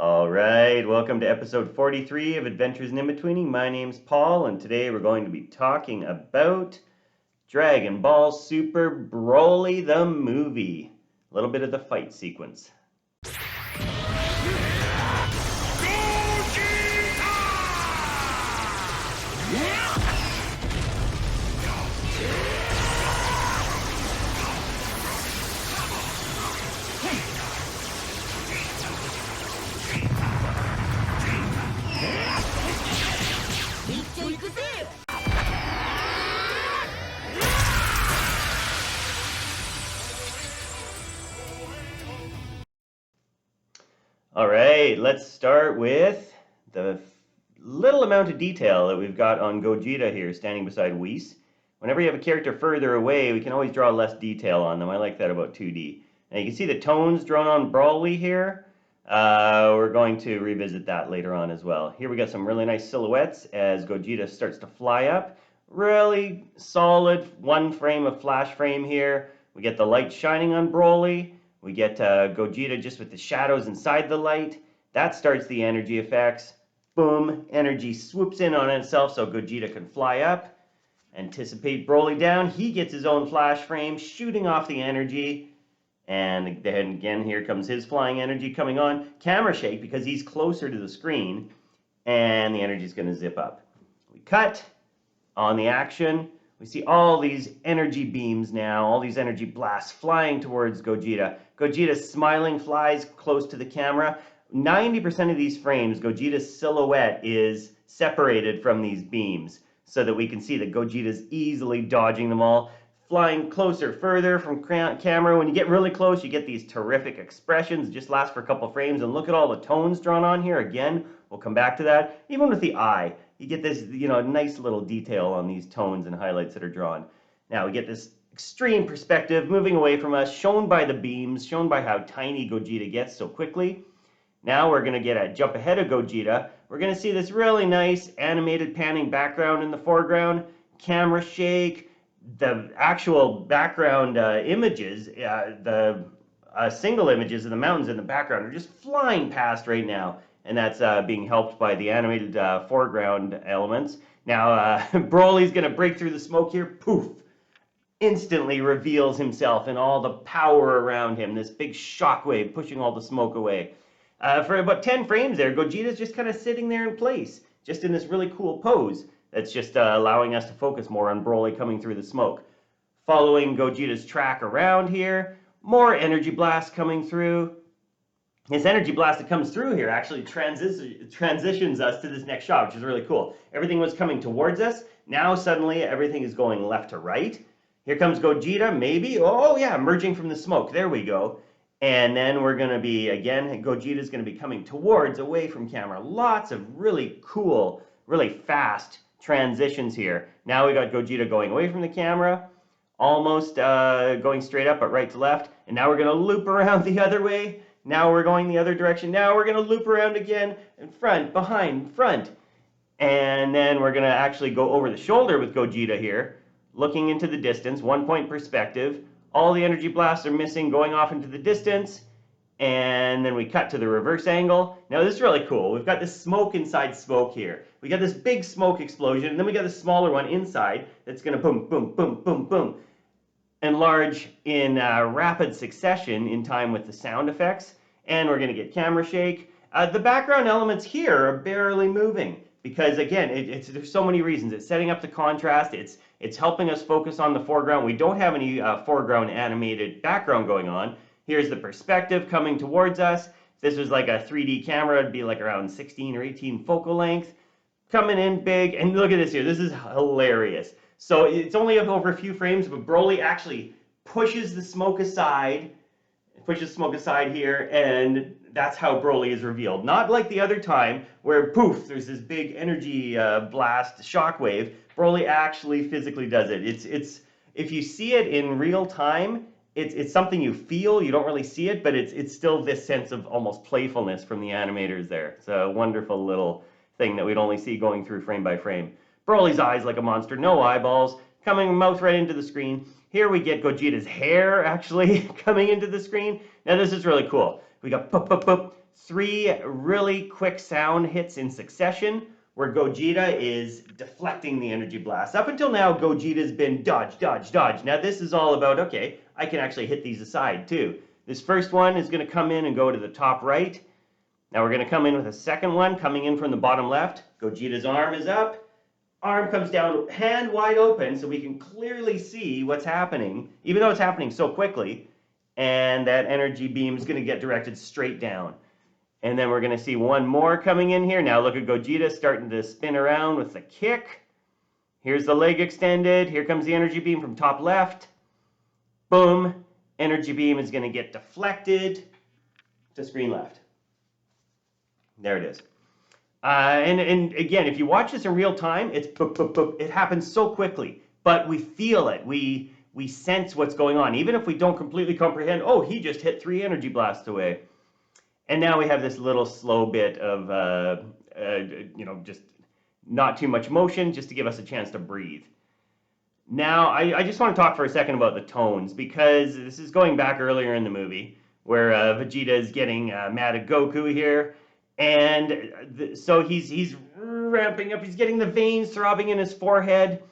Alright, welcome to episode 43 of Adventures in Inbetweening. My name's Paul, and today we're going to be talking about Dragon Ball Super Broly the movie. A little bit of the fight sequence. Alright, let's start with the little amount of detail that we've got on Gogeta here standing beside Whis. Whenever you have a character further away, we can always draw less detail on them. I like that about 2D. Now you can see the tones drawn on Broly here. We're going to revisit that later on as well. Here we got some really nice silhouettes as Gogeta starts to fly up. Really solid one frame of flash frame here. We get the light shining on Broly. We get Gogeta just with the shadows inside the light. That starts the energy effects. Boom, energy swoops in on itself so Gogeta can fly up. Anticipate Broly down. He gets his own flash frame, shooting off the energy. And then again, here comes his flying energy coming on. Camera shake because he's closer to the screen. And the energy is going to zip up. We cut on the action. We see all these energy beams now, all these energy blasts flying towards Gogeta. Gogeta smiling, flies close to the camera. 90% of these frames, Gogeta's silhouette is separated from these beams so that we can see that Gogeta's easily dodging them all. Flying closer, further from camera. When you get really close, you get these terrific expressions. It just lasts for a couple frames. And look at all the tones drawn on here. Again, we'll come back to that. Even with the eye, you get this, nice little detail on these tones and highlights that are drawn. Now we get this extreme perspective moving away from us, shown by the beams, shown by how tiny Gogeta gets so quickly. Now we're going to get a jump ahead of Gogeta. We're going to see this really nice animated panning background in the foreground, camera shake, the actual background images, the single images of the mountains in the background are just flying past right now. And that's being helped by the animated foreground elements. Now, Broly's going to break through the smoke here. Poof! Instantly reveals himself and all the power around him. This big shockwave pushing all the smoke away. For about 10 frames there, Gogeta's just kind of sitting there in place, just in this really cool pose. That's just allowing us to focus more on Broly coming through the smoke. Following Gogeta's track around here, more energy blasts coming through. This energy blast that comes through here actually transitions us to this next shot, which is really cool. Everything was coming towards us. Now suddenly everything is going left to right. Here comes Gogeta, maybe. Oh yeah, emerging from the smoke. There we go. And then we're going to be, again, Gogeta's going to be coming towards, away from camera. Lots of really cool, really fast transitions here. Now we got Gogeta going away from the camera, almost going straight up, but right to left. And now we're going to loop around the other way. Now we're going the other direction. Now we're going to loop around again, in front, behind, front. And then we're going to actually go over the shoulder with Gogeta here, looking into the distance, 1 point perspective. All the energy blasts are missing, going off into the distance. And then we cut to the reverse angle. Now this is really cool. We've got this smoke inside smoke here. We got this big smoke explosion, and then we got the smaller one inside that's going to boom, boom, boom, boom, boom. Enlarge in rapid succession in time with the sound effects, and we're going to get camera shake. The background elements here are barely moving because, again, there's so many reasons. It's setting up the contrast. It's helping us focus on the foreground. We don't have any foreground animated background going on. Here's the perspective coming towards us. If this was like a 3D camera, it'd be like around 16 or 18 focal length. Coming in big, and look at this here. This is hilarious. So it's only up over a few frames, but Broly actually pushes the smoke aside here, and that's how Broly is revealed. Not like the other time where poof, there's this big energy blast shockwave. Broly actually physically does it. It's if you see it in real time, it's something you feel. You don't really see it, but it's still this sense of almost playfulness from the animators there. It's a wonderful little thing that we'd only see going through frame by frame. Broly's eyes like a monster, no eyeballs, coming mouth right into the screen. Here we get Gogeta's hair actually coming into the screen. Now this is really cool. We got poop, poop, poop, 3 really quick sound hits in succession where Gogeta is deflecting the energy blast. Up until now, Gogeta's been dodge, dodge, dodge. Now this is all about, okay, I can actually hit these aside too. This first one is going to come in and go to the top right. Now we're going to come in with a second one coming in from the bottom left. Gogeta's arm is up. Arm comes down, hand wide open, so we can clearly see what's happening, even though it's happening so quickly. And that energy beam is going to get directed straight down. And then we're going to see one more coming in here. Now look at Gogeta starting to spin around with the kick. Here's the leg extended. Here comes the energy beam from top left. Boom. Energy beam is going to get deflected to screen left. There it is. And again, if you watch this in real time, it's boop, boop, boop. It happens so quickly, but we feel it. We sense what's going on, even if we don't completely comprehend. Oh, he just hit 3 energy blasts away. And now we have this little slow bit of, just not too much motion, just to give us a chance to breathe. Now, I just want to talk for a second about the tones, because this is going back earlier in the movie, where Vegeta is getting mad at Goku here. And so he's ramping up, he's getting the veins throbbing in his forehead,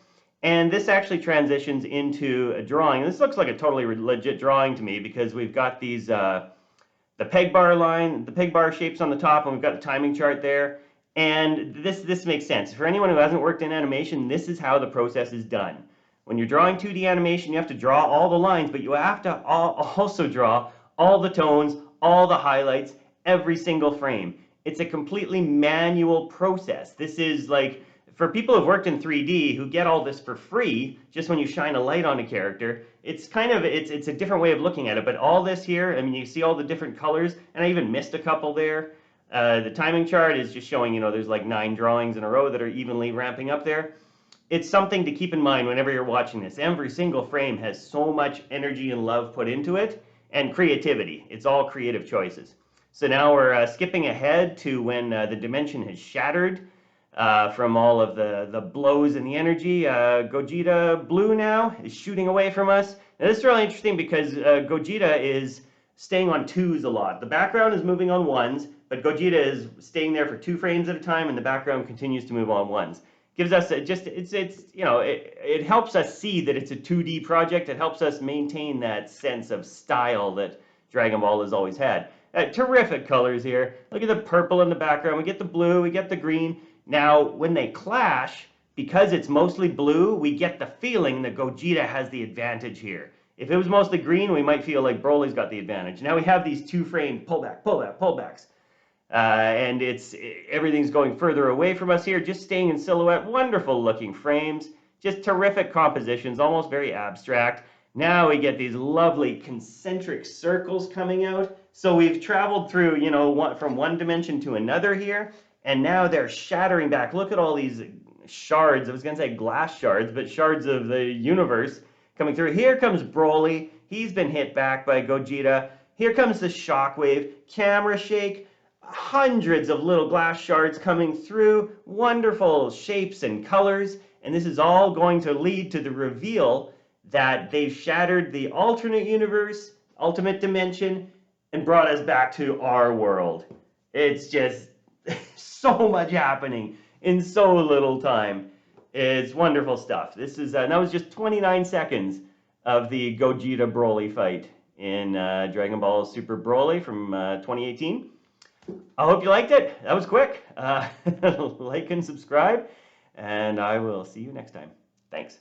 and this actually transitions into a drawing. This looks like a totally legit drawing to me, because we've got these, the peg bar line, the peg bar shapes on the top, and we've got the timing chart there, and this makes sense. For anyone who hasn't worked in animation, this is how the process is done. When you're drawing 2D animation, you have to draw all the lines, but you have to also draw all the tones, all the highlights, every single frame. It's a completely manual process. This is like, for people who've worked in 3D who get all this for free, just when you shine a light on a character, it's kind of, it's a different way of looking at it. But all this here, I mean, you see all the different colors, and I even missed a couple there. The timing chart is just showing, there's like 9 drawings in a row that are evenly ramping up there. It's something to keep in mind whenever you're watching this. Every single frame has so much energy and love put into it, and creativity. It's all creative choices. So now we're skipping ahead to when the dimension has shattered from all of the blows and the energy. Gogeta Blue now is shooting away from us. Now this is really interesting because Gogeta is staying on 2s a lot. The background is moving on 1s, but Gogeta is staying there for 2 frames at a time, and the background continues to move on 1s. Gives us it helps us see that it's a 2D project. It helps us maintain that sense of style that Dragon Ball has always had. Terrific colors here. Look at the purple in the background. We get the blue, we get the green. Now, when they clash, because it's mostly blue, we get the feeling that Gogeta has the advantage here. If it was mostly green, we might feel like Broly's got the advantage. Now we have these 2-frame pullback, pullback, pullbacks. And everything's going further away from us here, just staying in silhouette. Wonderful looking frames, just terrific compositions, almost very abstract. Now we get these lovely concentric circles coming out. So we've traveled through, from one dimension to another here, and now they're shattering back. Look at all these shards. I was going to say glass shards, but shards of the universe coming through. Here comes Broly. He's been hit back by Gogeta. Here comes the shockwave, camera shake, hundreds of little glass shards coming through, wonderful shapes and colors, and this is all going to lead to the reveal that they've shattered the alternate universe, ultimate dimension, and brought us back to our world. It's just so much happening in so little time. It's wonderful stuff. This is that was just 29 seconds of the Gogeta Broly fight in Dragon Ball Super Broly from 2018. I hope you liked it. That was quick. Like and subscribe, and I will see you next time. Thanks.